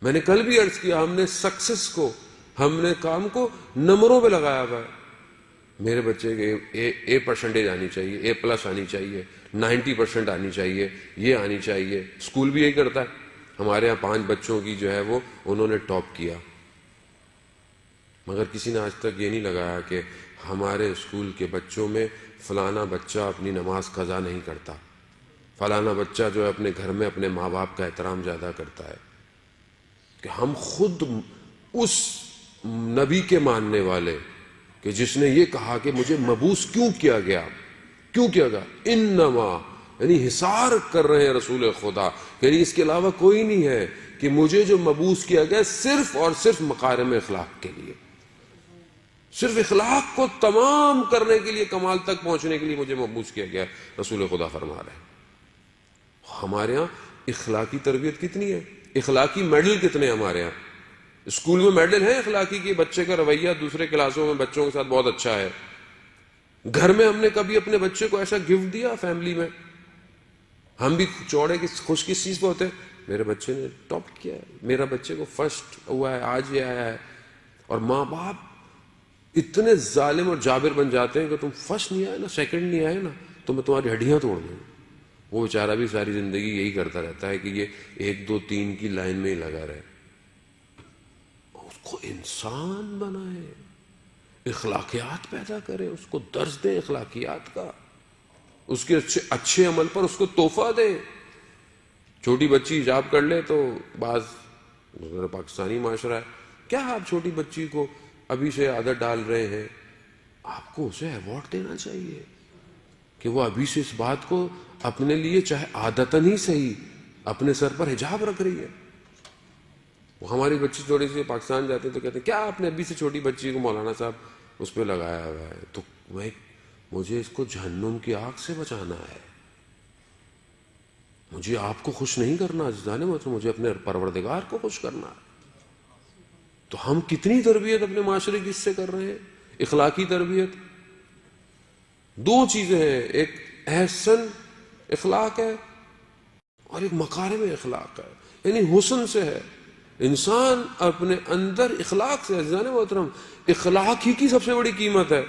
میں نے کل بھی عرض کیا، ہم نے سکسس کو، ہم نے کام کو نمبروں پہ لگایا ہوا ہے. میرے بچے کے اے پرسنٹیج آنی چاہیے، اے پلس آنی چاہیے، 90% آنی چاہیے، یہ آنی چاہیے. اسکول بھی یہی کرتا ہے. ہمارے ہاں 5 بچوں کی جو ہے وہ انہوں نے ٹاپ کیا، مگر کسی نے آج تک یہ نہیں لگایا کہ ہمارے اسکول کے بچوں میں فلانا بچہ اپنی نماز قضا نہیں کرتا، فلانا بچہ جو ہے اپنے گھر میں اپنے ماں باپ کا احترام زیادہ کرتا ہے. کہ ہم خود اس نبی کے ماننے والے کہ جس نے یہ کہا کہ مجھے مبعوث کیوں کیا گیا، انما، یعنی حصار کر رہے ہیں رسول خدا، یعنی اس کے علاوہ کوئی نہیں ہے، کہ مجھے جو مبعوث کیا گیا صرف اور صرف مکارم اخلاق کے لیے، صرف اخلاق کو تمام کرنے کے لیے، کمال تک پہنچنے کے لیے مجھے مبعوث کیا گیا. رسول خدا فرما رہے ہیں. ہمارے ہاں اخلاقی تربیت کتنی ہے، اخلاقی میڈل کتنے ہیں ہمارے ہاں. اسکول میں میڈل ہیں اخلاقی کہ بچے کا رویہ دوسرے کلاسوں میں بچوں کے ساتھ بہت اچھا ہے. گھر میں ہم نے کبھی اپنے بچے کو ایسا گفٹ دیا؟ فیملی میں ہم بھی چوڑے کی خوش کس چیز پہ ہوتے ہیں؟ میرے بچے نے ٹاپ کیا ہے، میرا بچے کو فرسٹ ہوا ہے، آج یہ آیا ہے. اور ماں باپ اتنے ظالم اور جابر بن جاتے ہیں کہ تم فرسٹ نہیں آئے نا، سیکنڈ نہیں آئے نا، تو میں تمہاری ہڈیاں توڑ دوں. وہ بیچارہ بھی ساری زندگی یہی کرتا رہتا ہے کہ یہ 1 2 3 کی لائن میں ہی لگا رہے. اس کو انسان بنائے، اخلاقیات پیدا کرے، اس کو درس دے اخلاقیات کا، اس کے اچھے عمل پر اس کو تحفہ دے. چھوٹی بچی حجاب کر لے تو بعض پاکستانی معاشرہ ہے، کیا آپ چھوٹی بچی کو ابھی سے عادت ڈال رہے ہیں؟ آپ کو اسے ایوارڈ دینا چاہیے کہ وہ ابھی سے اس بات کو اپنے لیے، چاہے عادتاً ہی صحیح، اپنے سر پر حجاب رکھ رہی ہے. وہ ہماری بچی تھوڑی سی پاکستان جاتے تو کہتے ہیں کیا آپ نے ابھی سے چھوٹی بچی کو مولانا صاحب اس پہ لگایا ہوا ہے؟ تو مجھے اس کو جہنم کی آگ سے بچانا ہے، مجھے آپ کو خوش نہیں کرنا عزیزان، مجھے اپنے پروردگار کو خوش کرنا ہے. تو ہم کتنی تربیت اپنے معاشرے کی اس سے کر رہے ہیں، اخلاقی تربیت. 2 چیزیں ہیں، ایک احسن اخلاق ہے اور ایک مکارم اخلاق ہے، یعنی حسن سے ہے. انسان اپنے اندر اخلاق سے، عزیزان محترم، اخلاق ہی کی سب سے بڑی قیمت ہے.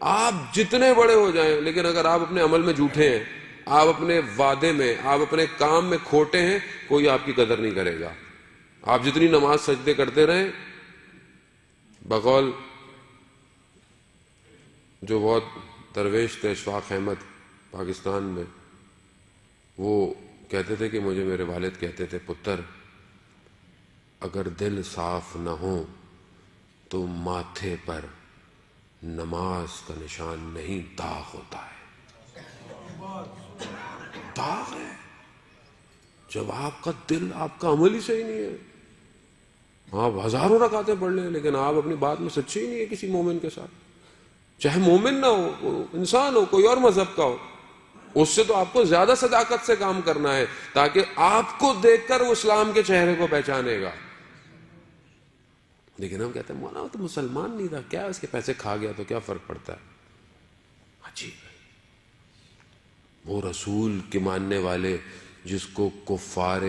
آپ جتنے بڑے ہو جائیں لیکن اگر آپ اپنے عمل میں جھوٹے ہیں، آپ اپنے وعدے میں، آپ اپنے کام میں کھوٹے ہیں، کوئی آپ کی قدر نہیں کرے گا. آپ جتنی نماز سجدے کرتے رہیں، بقول جو بہت درویش تھے اشفاق احمد پاکستان میں، وہ کہتے تھے کہ مجھے میرے والد کہتے تھے، پتر اگر دل صاف نہ ہو تو ماتھے پر نماز کا نشان نہیں، داغ ہوتا ہے، داغ ہے. جب آپ کا دل، آپ کا عمل ہی صحیح نہیں ہے، آپ ہزاروں رکعتیں پڑھ لیں لیکن آپ اپنی بات میں سچے ہی نہیں ہے کسی مومن کے ساتھ، چاہے مومن نہ ہو، انسان ہو، کوئی اور مذہب کا ہو، اس سے تو آپ کو زیادہ صداقت سے کام کرنا ہے تاکہ آپ کو دیکھ کر وہ اسلام کے چہرے کو پہچانے گا. لیکن ہم کہتے ہیں مولانا تو مسلمان نہیں تھا، کیا اس کے پیسے کھا گیا تو کیا فرق پڑتا ہے. عجیب ہے. وہ رسول کے ماننے والے جس کو کفار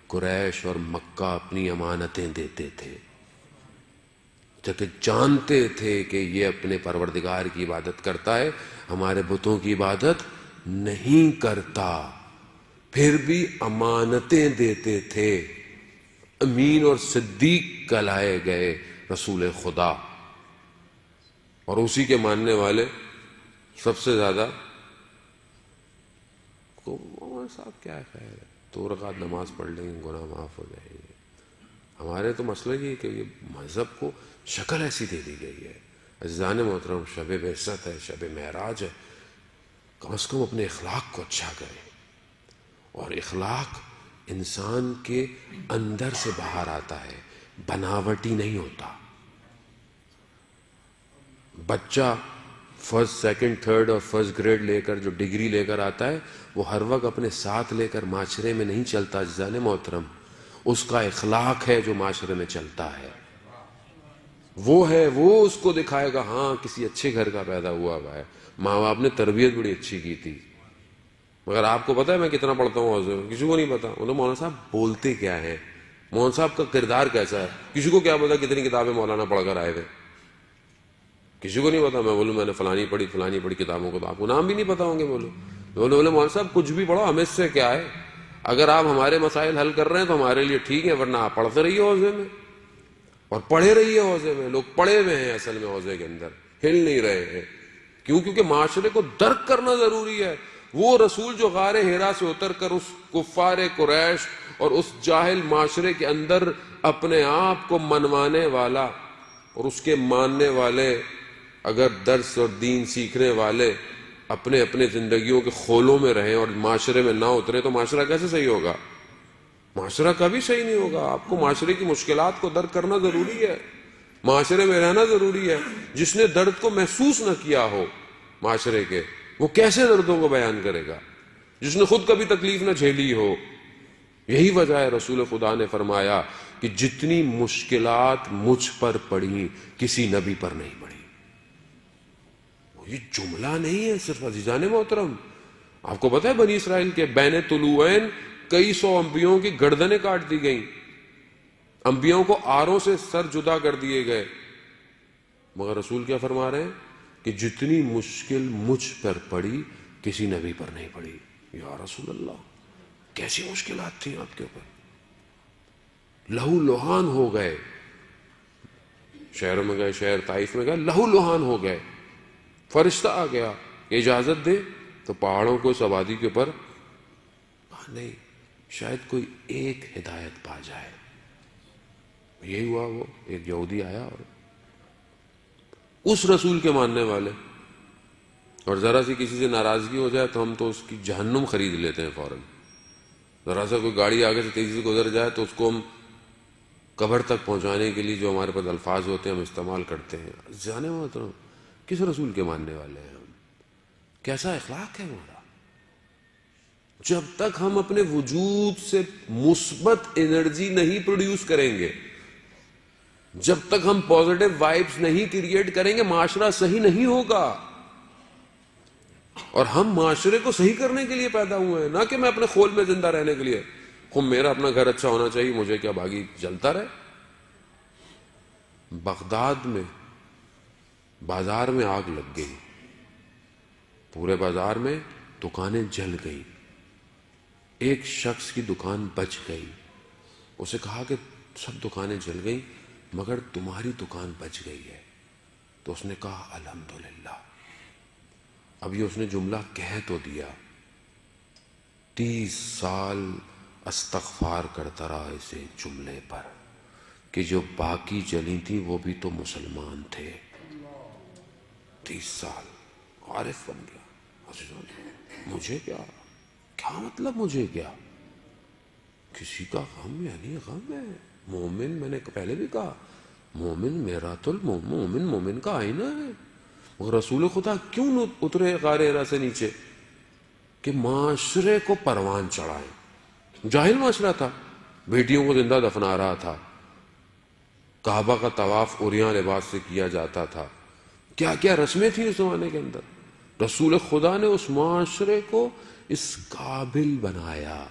قریش اور مکہ اپنی امانتیں دیتے تھے، جبکہ جانتے تھے کہ یہ اپنے پروردگار کی عبادت کرتا ہے، ہمارے بتوں کی عبادت نہیں کرتا، پھر بھی امانتیں دیتے تھے. امین اور صدیق کہلائے گئے رسول خدا، اور اسی کے ماننے والے سب سے زیادہ مولانا صاحب کیا خیر ہے، 2 رکعت نماز پڑھ لیں گے گناہ معاف ہو جائیں گے. ہمارے تو مسئلہ یہ ہے کہ یہ مذہب کو شکل ایسی دے دی گئی ہے. عزیزان محترم، شب بعثت ہے، شب معراج ہے، کم از کم اپنے اخلاق کو اچھا کریں. اور اخلاق انسان کے اندر سے باہر آتا ہے، بناوٹی نہیں ہوتا. بچہ فرسٹ، سیکنڈ، تھرڈ اور فرسٹ گریڈ لے کر جو ڈگری لے کر آتا ہے، وہ ہر وقت اپنے ساتھ لے کر معاشرے میں نہیں چلتا. عزیزان محترم، اس کا اخلاق ہے جو معاشرے میں چلتا ہے، وہ ہے، وہ اس کو دکھائے گا ہاں کسی اچھے گھر کا پیدا ہوا ہے، ماں باپ نے تربیت بڑی اچھی کی تھی. مگر آپ کو پتا ہے میں کتنا پڑھتا ہوں حضور؟ کسی کو نہیں پتا. انہوں مولانا صاحب بولتے کیا ہیں؟ مولانا صاحب کا کردار کیسا ہے؟ کسی کو کیا پتا کتنی کتابیں مولانا پڑھ کر آئے تھے؟ کسی کو نہیں پتا. میں بولوں میں نے فلانی پڑھی کتابوں کو، تو آپ کو نام بھی نہیں پتا ہوں گے. بولے مولانا صاحب کچھ بھی پڑھو، ہمیں اس سے کیا ہے؟ اگر آپ ہمارے مسائل حل کر رہے ہیں تو ہمارے لیے ٹھیک ہے، ورنہ آپ پڑھتے رہیے حوضے میں، اور پڑھے رہیے حوضے میں. لوگ پڑے ہوئے ہیں اصل میں حوضے کے اندر، ہل نہیں رہے ہیں. کیونکہ معاشرے کو درک کرنا ضروری ہے. وہ رسول جو غار حرا سے اتر کر اس کفار قریش اور اس جاہل معاشرے کے اندر اپنے آپ کو منوانے والا اور اس کے ماننے والے، اگر درس اور دین سیکھنے والے اپنے اپنے زندگیوں کے خولوں میں رہیں اور معاشرے میں نہ اترے تو معاشرہ کیسے صحیح ہوگا؟ معاشرہ کبھی صحیح نہیں ہوگا. آپ کو معاشرے کی مشکلات کو درک کرنا ضروری ہے، معاشرے میں رہنا ضروری ہے. جس نے درد کو محسوس نہ کیا ہو معاشرے کے، وہ کیسے دردوں کو بیان کرے گا؟ جس نے خود کبھی تکلیف نہ جھیلی ہو. یہی وجہ ہے رسول خدا نے فرمایا کہ جتنی مشکلات مجھ پر پڑی کسی نبی پر نہیں پڑی. یہ جملہ نہیں ہے صرف عزیزان محترم. آپ کو پتا ہے بنی اسرائیل کے بین طلوعین کئی سو انبیوں کی گردنیں کاٹ دی گئیں، انبیوں کو آروں سے سر جدا کر دیے گئے، مگر رسول کیا فرما رہے ہیں کہ جتنی مشکل مجھ پر پڑی کسی نبی پر نہیں پڑی. یا رسول اللہ، کیسی مشکلات تھیں آپ کے اوپر؟ لہو لوہان ہو گئے، شہروں میں گئے، شہر طائف میں گئے، لہو لوہان ہو گئے. فرشتہ آ گیا کہ اجازت دے تو پہاڑوں کو اس آبادی کے اوپر نہیں، شاید کوئی ایک ہدایت پا جائے. یہی ہوا. وہ ایک یہودی آیا اور اس رسول کے ماننے والے، اور ذرا سی کسی سے ناراضگی ہو جائے تو ہم تو اس کی جہنم خرید لیتے ہیں فوراً. ذرا سا کوئی گاڑی آگے سے تیزی سے گزر جائے تو اس کو ہم قبر تک پہنچانے کے لیے جو ہمارے پاس الفاظ ہوتے ہیں ہم استعمال کرتے ہیں. جانے محترم کس رسول کے ماننے والے ہیں ہم؟ کیسا اخلاق ہے ہمارا؟ جب تک ہم اپنے وجود سے مثبت انرجی نہیں پروڈیوس کریں گے، جب تک ہم پازیٹیو وائبس نہیں کریٹ کریں گے، معاشرہ صحیح نہیں ہوگا. اور ہم معاشرے کو صحیح کرنے کے لیے پیدا ہوئے ہیں، نہ کہ میں اپنے خول میں زندہ رہنے کے لیے. میرا اپنا گھر اچھا ہونا چاہیے، مجھے کیا باغی جلتا رہے. بغداد میں بازار میں آگ لگ گئی، پورے بازار میں دکانیں جل گئی. ایک شخص کی دکان بچ گئی. اسے کہا کہ سب دکانیں جل گئی مگر تمہاری دکان بچ گئی ہے. تو اس نے کہا الحمدللہ. اب یہ اس نے جملہ کہہ تو دیا، 30 سال استغفار کرتا رہا اسے جملے پر کہ جو باقی جلی تھی وہ بھی تو مسلمان تھے. 30 سال عارف بن گیا. مجھے کیا مطلب؟ مجھے کیا؟ کسی کا غم یعنی غم ہے. مومن، میں نے پہلے بھی کہا، مومن میرات المومن، مومن کا آئینہ ہے. مگر رسول خدا کیوں اترے غار حرا سے نیچے؟ کہ معاشرے کو پروان چڑھائیں. جاہل معاشرہ تھا، بیٹیوں کو زندہ دفنا رہا تھا، کعبہ کا طواف عریاں لباس سے کیا جاتا تھا، کیا کیا رسمیں تھیں اس زمانے کے اندر. رسول خدا نے اس معاشرے کو اس قابل بنایا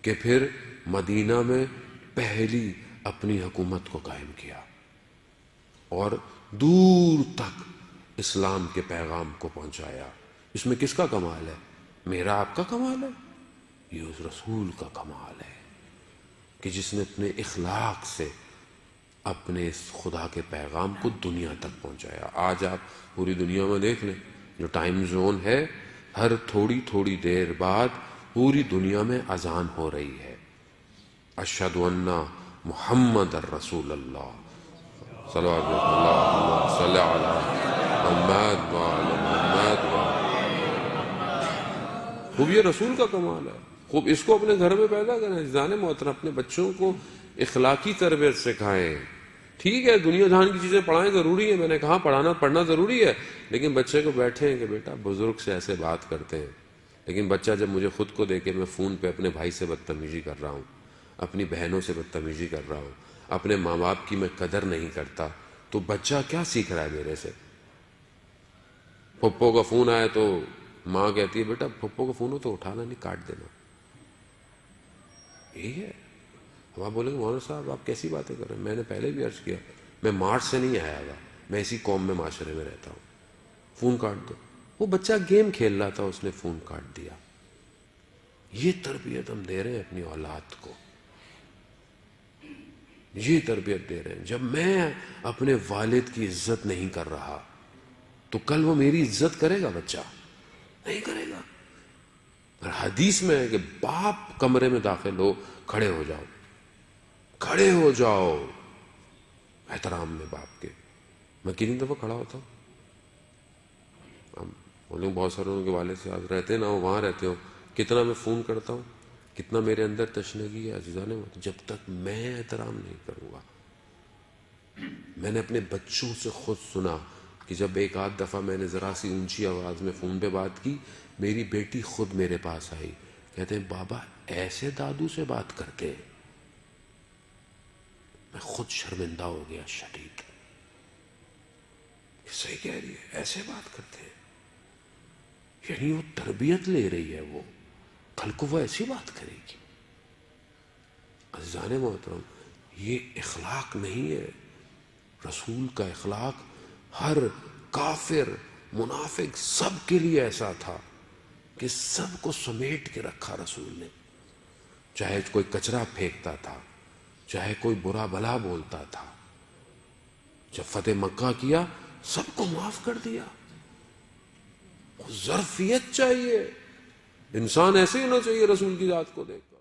کہ پھر مدینہ میں پہلی اپنی حکومت کو قائم کیا اور دور تک اسلام کے پیغام کو پہنچایا. اس میں کس کا کمال ہے؟ میرا آپ کا کمال ہے؟ یہ اس رسول کا کمال ہے کہ جس نے اپنے اخلاق سے اپنے اس خدا کے پیغام کو دنیا تک پہنچایا. آج آپ پوری دنیا میں دیکھ لیں، جو ٹائم زون ہے، ہر تھوڑی تھوڑی دیر بعد پوری دنیا میں اذان ہو رہی ہے، اشہد ان محمد الرسول اللہ، صلوات اللہ صلی علی محمد وعلی محمد. خوب یہ رسول کا کمال ہے. خوب اس کو اپنے گھر میں پیدا کریں. عزیزان محترم، اپنے بچوں کو اخلاقی تربیت سکھائیں. ٹھیک ہے دنیا جہان کی چیزیں پڑھائیں، ضروری ہے، میں نے کہا پڑھنا ضروری ہے، لیکن بچے کو بیٹھیں کہ بیٹا بزرگ سے ایسے بات کرتے ہیں. لیکن بچہ جب مجھے خود کو دیکھے میں فون پہ اپنے بھائی سے بدتمیزی کر رہا ہوں، اپنی بہنوں سے بدتمیزی کر رہا ہوں، اپنے ماں باپ کی میں قدر نہیں کرتا، تو بچہ کیا سیکھ رہا ہے میرے سے؟ پھپھو کا فون آئے تو ماں کہتی ہے بیٹا پھپھو کا فون ہو تو اٹھانا نہیں، کاٹ دینا. یہی ہے اب آپ بولیں گے مولانا صاحب آپ کیسی باتیں کر رہے ہیں؟ میں نے پہلے بھی عرض کیا میں مارچ سے نہیں آیا تھا، میں اسی قوم میں معاشرے میں رہتا ہوں، فون کاٹ دو۔ وہ بچہ گیم کھیل رہا تھا، اس نے فون کاٹ دیا۔ یہ تربیت ہم دے رہے ہیں اپنی اولاد کو، یہ تربیت دے رہے ہیں۔ جب میں اپنے والد کی عزت نہیں کر رہا تو کل وہ میری عزت کرے گا؟ بچہ نہیں کرے گا۔ اور حدیث میں ہے کہ باپ کمرے میں داخل ہو، کھڑے ہو جاؤ، کھڑے ہو جاؤ احترام میں باپ کے۔ میں کتنی دفعہ کھڑا ہوتا ہوں، ہم بولیں بہت سارے ان کے والد سے آج رہتے نہ ہو، وہاں رہتے ہو، کتنا میں فون کرتا ہوں، کتنا میرے اندر تشنگی ہے عزیزان۔ جب تک میں احترام نہیں کروں گا، میں نے اپنے بچوں سے خود سنا کہ جب ایک آدھ دفعہ میں نے ذرا سی اونچی آواز میں فون پہ بات کی، میری بیٹی خود میرے پاس آئی، کہتے ہیں بابا ایسے دادو سے بات کرتے ہیں؟ میں خود شرمندہ ہو گیا شدید، صحیح کہہ رہی ہے، ایسے بات کرتے ہیں، یعنی وہ تربیت لے رہی ہے، وہ کل کو وہ ایسی بات کرے گی۔ عزیزان محترم، یہ اخلاق نہیں ہے۔ رسول کا اخلاق ہر کافر منافق سب کے لیے ایسا تھا کہ سب کو سمیٹ کے رکھا رسول نے، چاہے کوئی کچرا پھینکتا تھا، چاہے کوئی برا بھلا بولتا تھا، جب فتح مکہ کیا سب کو معاف کر دیا۔ ظرفیت چاہیے، انسان ایسے ہی ہونا چاہیے رسول کی ذات کو دیکھ کر۔